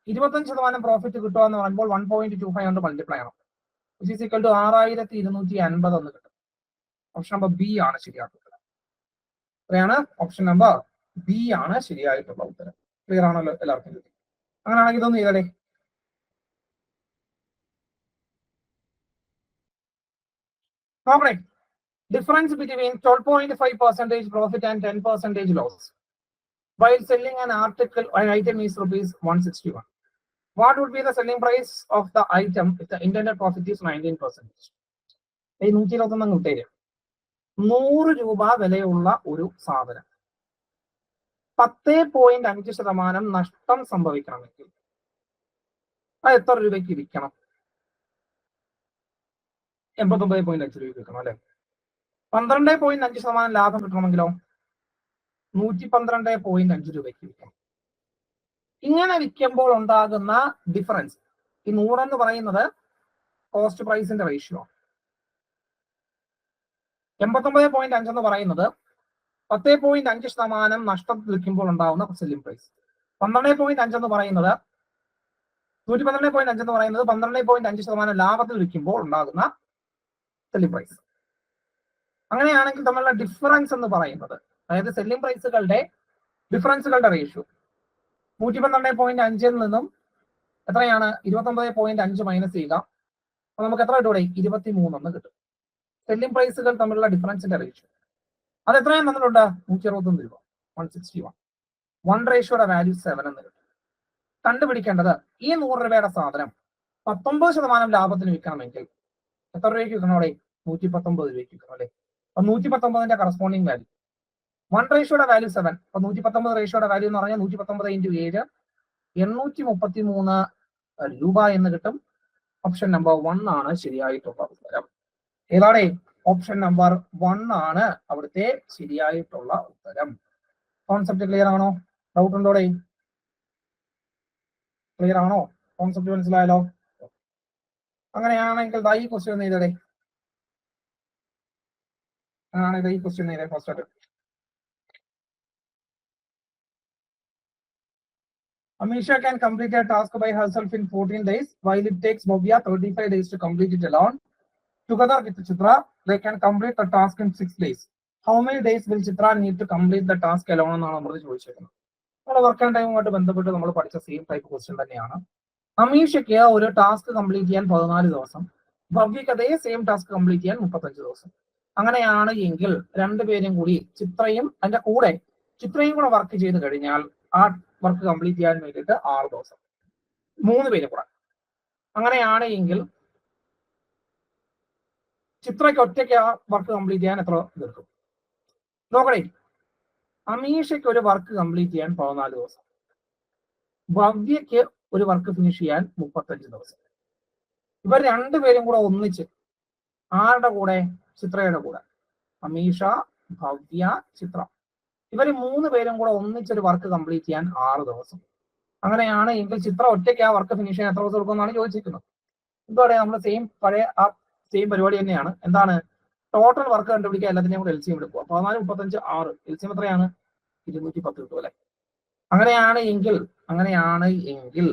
25% പ്രോഫിറ്റ് കിട്ടുക എന്ന് പറയുമ്പോൾ 1.25 കൊണ്ട് മൾട്ടിപ്ലൈ ആണ്. വിച്ച് ഈസ് ഈക്വൽ ടു 6250 എന്ന് കിട്ടും. ഓപ്ഷൻ നമ്പർ ബി ആണ് ശരിയായിട്ടുള്ള ഉത്തരം. എത്രയാണ്? ഓപ്ഷൻ നമ്പർ ബി ആണ് ശരിയായിട്ടുള്ള ഉത്തരം. ക്ലിയർ ആണല്ലോ എല്ലാവർക്കും? അങ്ങനെയാണെങ്കിൽ ഇതൊന്നും ചെയ്തേ. നോക്കണേ, difference between 12.5% profit and 10% loss while selling an article or item is rupees 161. What would be the selling price of the item if the intended profit is 19%? 121 കിട്ടേര്. 100 രൂപ വിലയുള്ള ഒരു സാധനം 10.5% നഷ്ടം സംഭവിക്കണമെങ്കിൽ അത് എത്ര രൂപയ്ക്ക് വിൽക്കണം? 89.5 രൂപ വിൽക്കണം അല്ലെ? 12.5% ലാഭം കിട്ടണമെങ്കിലോ 112.5 രൂപയ്ക്ക് വിൽക്കണം. ഇങ്ങനെ വിൽക്കുമ്പോൾ ഉണ്ടാകുന്ന ഡിഫറൻസ്, ഈ 100 എന്ന് പറയുന്നത് കോസ്റ്റ് പ്രൈസിന്റെ റേഷ്യോ, 89.5 എന്ന് പറയുന്നത് 10.5% നഷ്ടം വിൽക്കുമ്പോൾ ഉണ്ടാകുന്ന സെല്ലിംഗ് പ്രൈസ്. 12.5 എന്ന് പറയുന്നത് 112.5 എന്ന് പറയുന്നത് 12.5% ലാഭത്തിൽ വിൽക്കുമ്പോൾ ഉണ്ടാകുന്ന സെല്ലിംഗ് പ്രൈസ്. അങ്ങനെയാണെങ്കിൽ തമ്മിലുള്ള ഡിഫറൻസ് എന്ന് പറയുന്നത്, അതായത് സെല്ലിംഗ് പ്രൈസുകളുടെ ഡിഫറൻസുകളുടെ റേഷ്യോ 112.5 നിന്നും എത്രയാണ്? 29.5 മൈനസ് ചെയ്യുക. അപ്പൊ നമുക്ക് എത്ര കിട്ടൂടെ? 23 എന്ന് കിട്ടും. സെല്ലിംഗ് പ്രൈസുകൾ തമ്മിലുള്ള ഡിഫറൻസിന്റെ റേഷ്യോ അത് എത്രയും തന്നിട്ടുണ്ട്? 161 രൂപ, 161. 1 റേഷ്യോയുടെ വാല്യൂ 7 എന്ന് കിട്ടും. കണ്ടുപിടിക്കേണ്ടത് ഈ 100 രൂപയുടെ സാധനം 19% ലാഭത്തിന് വിൽക്കണമെങ്കിൽ എത്ര രൂപയ്ക്ക് വിൽക്കണം? അവിടെ 119 രൂപയ്ക്ക് വിൽക്കണം അല്ലെ? അപ്പൊ 119ന്റെ കറസ്പോണ്ടിങ് വാല്യൂ 1 റേഷ്യോയുടെ വാല്യൂ 7. അപ്പൊ 119 റേഷ്യോയുടെ വാല്യൂ എന്ന് പറഞ്ഞാൽ 119 into 7 833 രൂപ എന്ന് കിട്ടും. ഓപ്ഷൻ നമ്പർ 1 ആണ് ശരിയായിട്ടുള്ള ഉത്തരം. ഏതാണ്? ഓപ്ഷൻ നമ്പർ 1 ആണ് അവിടുത്തെ ശരിയായിട്ടുള്ള ഉത്തരം. കോൺസെപ്റ്റ് ക്ലിയർ ആണോ? ഡൗട്ട് ഉണ്ടോടെ? ക്ലിയർ ആണോ? കോൺസെപ്റ്റ് മനസ്സിലായല്ലോ? അങ്ങനെയാണെങ്കിൽ ഈ ക്വസ്റ്റ്യൻ ഒന്ന് ചെയ്തേ. അങ്ങനെയാണെങ്കിൽ ഈ ക്വസ്റ്റ്യൻ ചെയ്തേ ഫസ്റ്റ് ആയിട്ട്. Amisha can complete a task by herself in 14 days, while it takes Bhavya 35 days to complete it alone. Together with Chitra, they can complete the task in 6 days. How many days will Chitra need to complete the task alone? എന്നാണ് നമ്മൾ ചോദിച്ചിരിക്കുന്നത്. നമ്മുടെ work and ടൈമുമായിട്ട് ബന്ധപ്പെട്ട് നമ്മൾ പഠിച്ച same type question തന്നെയാണ്. അമീഷയ്ക്ക് ഒരു task complete ചെയ്യാൻ 14 ദിവസം, ഭവ്യക്ക് അതേ സെയിം ടാസ്ക് കംപ്ലീറ്റ് ചെയ്യാൻ 35 ദിവസം. അങ്ങനെയാണ് എങ്കിൽ രണ്ടുപേരും കൂടി ചിത്രയും അതിന്റെ കൂടെ ചിത്രയും കൂടെ വർക്ക് ചെയ്ത് കഴിഞ്ഞാൽ ആ വർക്ക് കംപ്ലീറ്റ് ചെയ്യാൻ വേണ്ടിയിട്ട് 6 ദിവസം, 3 പേരും കൂടെ. അങ്ങനെയാണ് എങ്കിൽ ചിത്രയ്ക്ക് ഒറ്റയ്ക്ക് ആ വർക്ക് കംപ്ലീറ്റ് ചെയ്യാൻ എത്ര തീർക്കും? നോക്കണേ, അമീഷയ്ക്ക് ഒരു വർക്ക് കംപ്ലീറ്റ് ചെയ്യാൻ 14 ദിവസം, ഭവ്യയ്ക്ക് ഒരു വർക്ക് ഫിനിഷ് ചെയ്യാൻ 35 ദിവസം. ഇവർ രണ്ടുപേരും കൂടെ ഒന്നിച്ച് ആരുടെ കൂടെ? ചിത്രയുടെ കൂടെ. അമീഷ, ഭവ്യ, ചിത്ര, ഇവർ 3 പേരും കൂടെ ഒന്നിച്ചൊരു വർക്ക് കംപ്ലീറ്റ് ചെയ്യാൻ 6 ദിവസം. അങ്ങനെയാണ് എങ്കിൽ ചിത്ര ഒറ്റയ്ക്ക് ആ വർക്ക് ഫിനിഷ് ചെയ്യാൻ എത്ര ദിവസം എടുക്കുമെന്നാണ് ചോദിച്ചിരിക്കുന്നത്. എന്താ പറയാ, നമ്മൾ പഴയ ആ സെയിം പരിപാടി തന്നെയാണ്. എന്താണ്? ടോട്ടൽ വർക്ക് കണ്ടുപിടിക്കുക, എല്ലാത്തിനെയും കൂടെ LCM എടുക്കുക. 14, 35, 6, LCM എത്രയാണ്? 210 കിട്ടും അല്ലെ? അങ്ങനെയാണ് എങ്കിൽ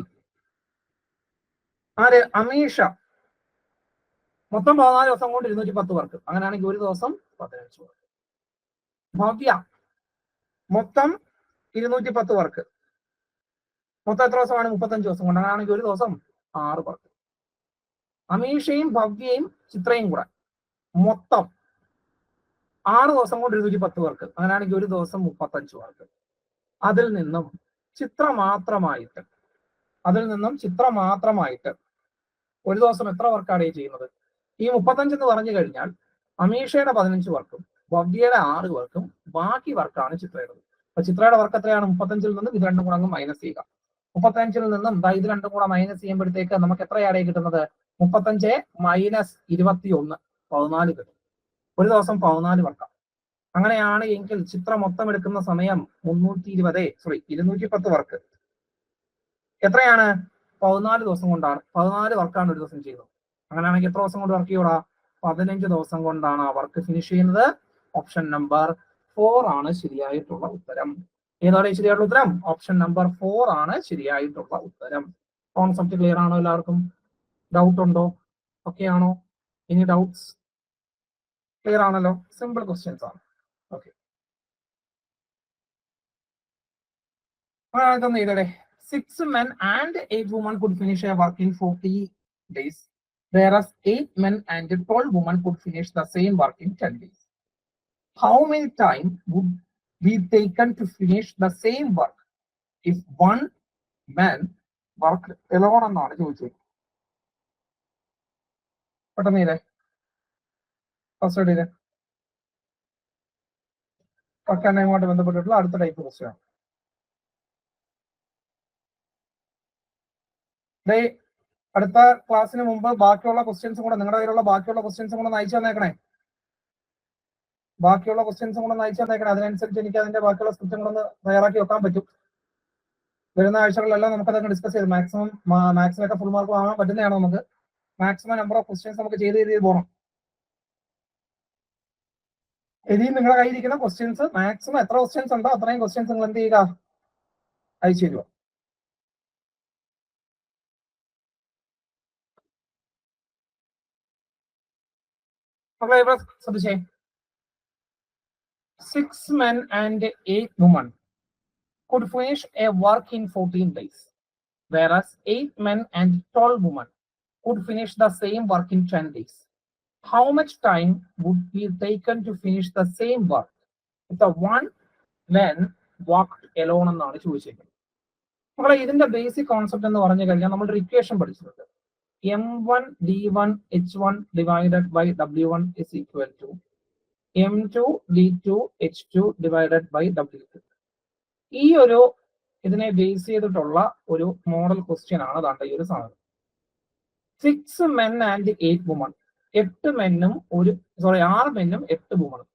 ആര്? അമീഷ മൊത്തം 14 ദിവസം കൊണ്ട് 210 വർക്ക്. അങ്ങനെയാണെങ്കിൽ ഒരു ദിവസം 15 വർക്ക്. ഭവ്യ മൊത്തം 210 വർക്ക്, മൊത്തം എത്ര ദിവസമാണ്? 35 ദിവസം കൊണ്ട്. അങ്ങനെയാണെങ്കിൽ ഒരു ദിവസം 6 വർക്ക്. അമീഷയും ഭവ്യയും ചിത്രയും കൂടെ മൊത്തം 6 ദിവസം കൊണ്ട് 210 വർക്ക്. അങ്ങനെയാണെങ്കിൽ ഒരു ദിവസം 35 വർക്ക്. അതിൽ നിന്നും ചിത്ര മാത്രമായിട്ട് ഒരു ദിവസം എത്ര വർക്കാണ് ചെയ്യുന്നത്? ഈ 35 എന്ന് പറഞ്ഞു കഴിഞ്ഞാൽ അമീഷയുടെ 15 വർക്കും ഭവ്യയുടെ 6 വർക്കും ബാക്കി വർക്കാണ് ചിത്രയുടെ. അപ്പൊ ചിത്രയുടെ വർക്ക് എത്രയാണ്? 35-ൽ നിന്നും ഇത് രണ്ടും കൂടെ അങ്ങ് മൈനസ് ചെയ്യുക. 35-ൽ നിന്നും ഇത് രണ്ടും കൂടെ മൈനസ് ചെയ്യുമ്പോഴത്തേക്ക് നമുക്ക് എത്രയാണ് കിട്ടുന്നത്? 35 മൈനസ് 21, 14 കിട്ടും. ഒരു ദിവസം 14 വർക്കാം. അങ്ങനെയാണ് എങ്കിൽ ചിത്ര മൊത്തം എടുക്കുന്ന സമയം 210 വർക്ക്. എത്രയാണ്? 14 ദിവസം കൊണ്ടാണ്. 14 വർക്കാണ് ഒരു ദിവസം ചെയ്യുന്നത്. അങ്ങനെയാണെങ്കിൽ എത്ര ദിവസം കൊണ്ട് വർക്ക് ചെയ്യൂടാ? 15 ദിവസം കൊണ്ടാണ് ആ വർക്ക് ഫിനിഷ് ചെയ്യുന്നത്. ഓപ്ഷൻ നമ്പർ 4 ആണ് ശരിയായിട്ടുള്ള ഉത്തരം. ഏതാണ് ശരിയായിട്ടുള്ള ഉത്തരം? ഓപ്ഷൻ നമ്പർ 4 ആണ് ശരിയായിട്ടുള്ള ഉത്തരം. കോൺസെപ്റ്റ് ക്ലിയർ ആണോ എല്ലാവർക്കും? ഡൗട്ട് ഉണ്ടോ? ഓക്കെ ആണോ? ഇനി ഡൗട്ട്സ്? ക്ലിയർ ആണല്ലോ? സിമ്പിൾ ക്വസ്റ്റ്യൻസ് ആണ്. ഓക്കെ, ഇതേ 6 men and 8 women could finish a work in 40 days, whereas 8 men and 12 women could finish the same work in 10 days. How many time would be taken to finish the same work if one man worked alone എന്നാണ് ചോദിച്ചത്. പെട്ടെന്ന് ചെയ്തേ, first ചെയ്തേ. Work and ടൈമുമായിട്ട് ബന്ധപ്പെട്ടിട്ടുള്ള അടുത്ത type question ആണ്. അടുത്ത ക്ലാസ്സിന് മുമ്പ് ബാക്കിയുള്ള ക്വസ്റ്റ്യൻസും കൂടെ, നിങ്ങളുടെ കയ്യിലുള്ള ബാക്കിയുള്ള ക്വസ്റ്റ്യൻസും കൂടെ അയച്ചു തന്നേക്കണേ. അതിനനുസരിച്ച് എനിക്ക് അതിന്റെ ബാക്കിയുള്ള സ്ക്രിപ്റ്റുകളൊന്ന് തയ്യാറാക്കി വെക്കാൻ പറ്റും. വരുന്ന ആഴ്ചകളിലെല്ലാം നമുക്കതൊക്കെ ഡിസ്കസ് ചെയ്ത് മാത്സിനൊക്കെ ഫുൾ മാർക്ക് വാങ്ങാൻ പറ്റുന്നതാണ്. നമുക്ക് മാക്സിമം നമ്പർ ഓഫ് ക്വസ്റ്റ്യൻസ് നമുക്ക് ചെയ്ത് പോകണം. ഇനിയും നിങ്ങളുടെ കയ്യിരിക്കുന്ന ക്വസ്റ്റ്യൻസ് മാക്സിമം എത്ര ക്വസ്റ്റ്യൻസ് ഉണ്ടോ അത്രയും ക്വസ്റ്റ്യൻസ് നിങ്ങൾ എന്ത് ചെയ്യുക? അയച്ചു തരുക. ശ്രദ്ധിച്ചേ, 6 men and 8 women could finish a work in 14 days, whereas 8 men and 12 women could finish the same work in 10 days. How much time would be taken to finish the same work if the one man worked alone എന്നാണ് ചോദിച്ചിരിക്കുന്നത്. നമ്മളെ ഇതിന്റെ basic concept എന്ന് പറഞ്ഞു കഴിഞ്ഞാൽ നമ്മളൊരു equation പഠിച്ചിട്ടുണ്ട്. M1 D1 H1 divided by W1 is equal to M2 D2 H2 divided by W2. ഈ ഒരു ഇതിനെ ബേസ് ചെയ്തിട്ടുള്ള ഒരു മോഡൽ ക്വസ്റ്റ്യൻ ആണ് ദാണ്ട ഈ ഒരു സാധനം. 6 men and 8 women, 6 മെന്നും 8 വുമണും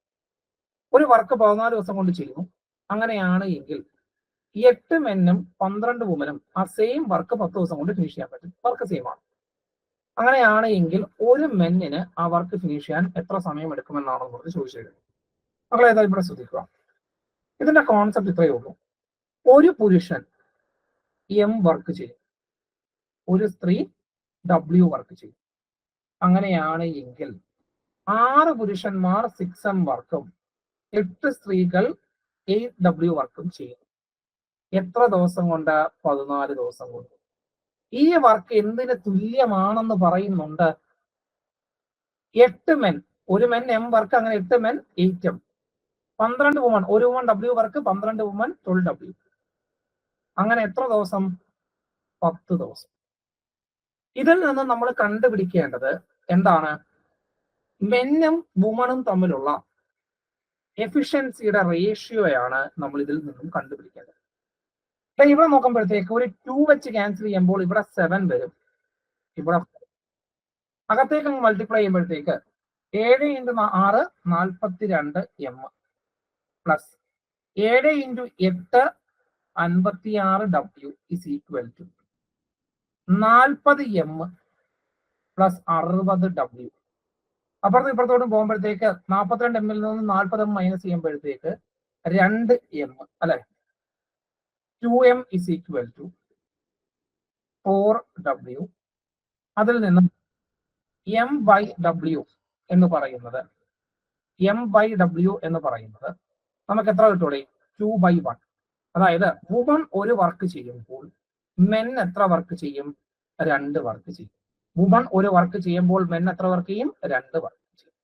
ഒരു വർക്ക് 14 ദിവസം കൊണ്ട് ചെയ്യുന്നു. അങ്ങനെയാണ് എങ്കിൽ 8 മെന്നും 12 വുമനും ആ സെയിം വർക്ക് 10 ദിവസം കൊണ്ട് ഫിനിഷ് ചെയ്യാൻ പറ്റും. വർക്ക് സെയിം ആണ്. അങ്ങനെയാണ് എങ്കിൽ ഒരു മെന്നിന് ആ വർക്ക് ഫിനിഷ് ചെയ്യാൻ എത്ര സമയം എടുക്കുമെന്നാണ് നമ്മൾ ചോദിച്ചത്. മക്കളെ ഏതായാലും ഇവിടെ ശ്രദ്ധിക്കുക. ഇതിന്റെ കോൺസെപ്റ്റ് ഇത്രയേ ഉള്ളൂ. ഒരു പുരുഷൻ M വർക്ക് ചെയ്യും, ഒരു സ്ത്രീ W വർക്ക് ചെയ്യും. അങ്ങനെയാണ് എങ്കിൽ 6 പുരുഷന്മാർ 6M വർക്കും 8 സ്ത്രീകൾ 8W വർക്കും ചെയ്യും. എത്ര ദിവസം കൊണ്ട്? 14 ദിവസം കൊണ്ട്. ഈ വർക്ക് എന്തിന് തുല്യമാണെന്ന് പറയുന്നുണ്ട്? 8 മെൻ, ഒരു മെൻ M വർക്ക്, അങ്ങനെ 8 മെൻ 8M, 12 വുമൺ, ഒരു woman W work, 12 woman 12W. അങ്ങനെ എത്ര ദിവസം? 10 ദിവസം. ഇതിൽ നിന്ന് നമ്മൾ കണ്ടുപിടിക്കേണ്ടത് എന്താണ്? മെന്നും വുമണും തമ്മിലുള്ള എഫിഷ്യൻസിയുടെ റേഷ്യോയാണ് നമ്മൾ ഇതിൽ നിന്നും കണ്ടുപിടിക്കേണ്ടത്. ഇവിടെ നോക്കുമ്പോഴത്തേക്ക് ഒരു 2 വെച്ച് ക്യാൻസൽ ചെയ്യുമ്പോൾ ഇവിടെ 7 വരും, ഇവിടെ അകത്തേക്ക് മൾട്ടിപ്ലൈ ചെയ്യുമ്പോഴത്തേക്ക് 7 × 6 42 m plus 7 × 8 56 w is equal to 40 m plus 60 w. അപ്പുറത്തും ഇപ്പുറത്തോട്ടും പോകുമ്പോഴത്തേക്ക് 42 m നിന്ന് 40 m മൈനസ് ചെയ്യുമ്പോഴത്തേക്ക് 2 m അല്ലെ, 2m is equal to 4w. അതിൽ നിന്നും m/w എന്ന് പറയുന്നത് നമുക്ക് എത്ര കിട്ടൂടെ? 2/1. അതായത് വുമൺ ഒരു വർക്ക് ചെയ്യുമ്പോൾ മെൻ എത്ര വർക്ക് ചെയ്യും? 2 വർക്ക് ചെയ്യും. വുമൺ ഒരു വർക്ക് ചെയ്യുമ്പോൾ മെൻ എത്ര വർക്ക് ചെയ്യും? 2 വർക്ക് ചെയ്യും.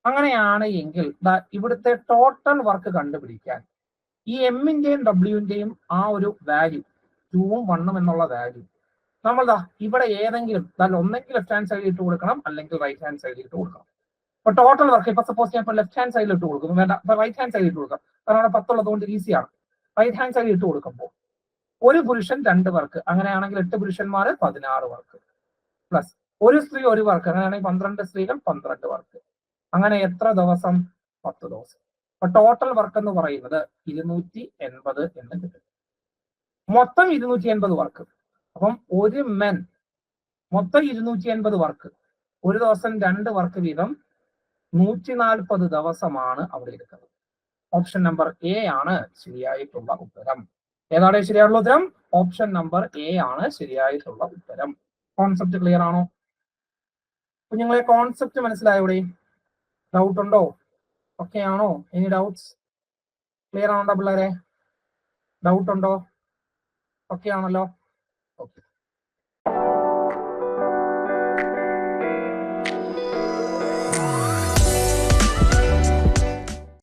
അങ്ങനെയാണ് എങ്കിൽ ഇവിടുത്തെ ടോട്ടൽ വർക്ക് കണ്ടുപിടിക്കാൻ ഈ എമ്മിന്റെയും ഡബ്ല്യുവിന്റെയും ആ ഒരു വാല്യൂ 2ഉം 1ഉം എന്നുള്ള വാല്യൂ നമ്മൾ ഇവിടെ ഏതെങ്കിലും ഒന്നെങ്കിൽ ലെഫ്റ്റ് ഹാൻഡ് സൈഡിൽ ഇട്ട് കൊടുക്കണം, അല്ലെങ്കിൽ റൈറ്റ് ഹാൻഡ് സൈഡിൽ ഇട്ട് കൊടുക്കണം. അപ്പൊ ടോട്ടൽ വർക്ക് ഇപ്പൊ സപ്പോസ് ഞാൻ ലെഫ്റ്റ് ഹാൻഡ് സൈഡിൽ ഇട്ട് കൊടുക്കുന്നു, വേണ്ട അപ്പൊ റൈറ്റ് ഹാൻഡ് സൈഡിൽ ഇട്ട് കൊടുക്കാം, കാരണം അവിടെ 10 ഉള്ളതുകൊണ്ട് ഈസിയാണ്. റൈറ്റ് ഹാൻഡ് സൈഡിൽ ഇട്ട് കൊടുക്കുമ്പോൾ ഒരു പുരുഷൻ 2 വർക്ക്, അങ്ങനെയാണെങ്കിൽ 8 പുരുഷന്മാർ 16 വർക്ക്, പ്ലസ് ഒരു സ്ത്രീ 1 വർക്ക്, അങ്ങനെയാണെങ്കിൽ 12 സ്ത്രീകൾ 12 വർക്ക്. അങ്ങനെ എത്ര ദിവസം? 10 ദിവസം. അപ്പൊ ടോട്ടൽ വർക്ക് എന്ന് പറയുന്നത് 280 എന്ന് കിട്ടും. മൊത്തം 280 വർക്ക്. അപ്പം ഒരു മെൻ മൊത്തം 280 വർക്ക്, ഒരു ദിവസം 2 വർക്ക് വീതം 140 ദിവസമാണ് അവിടെ എടുക്കുന്നത്. ഓപ്ഷൻ നമ്പർ എ ആണ് ശരിയായിട്ടുള്ള ഉത്തരം. ഏതാണ് ശരിയായിട്ടുള്ള ഉത്തരം? ഓപ്ഷൻ നമ്പർ എ ആണ് ശരിയായിട്ടുള്ള ഉത്തരം. കോൺസെപ്റ്റ് ക്ലിയർ ആണോ കുഞ്ഞുങ്ങളെ? കോൺസെപ്റ്റ് മനസ്സിലായോ? ഇവിടെ ഡൗട്ട് ഉണ്ടോ? ഓക്കെ ആണോ? Any doubts? ക്ലിയർ ആണോ പിള്ളേരെ? ഡൗട്ട് ഉണ്ടോ? ഓക്കെ ആണല്ലോ? ഓക്കെ.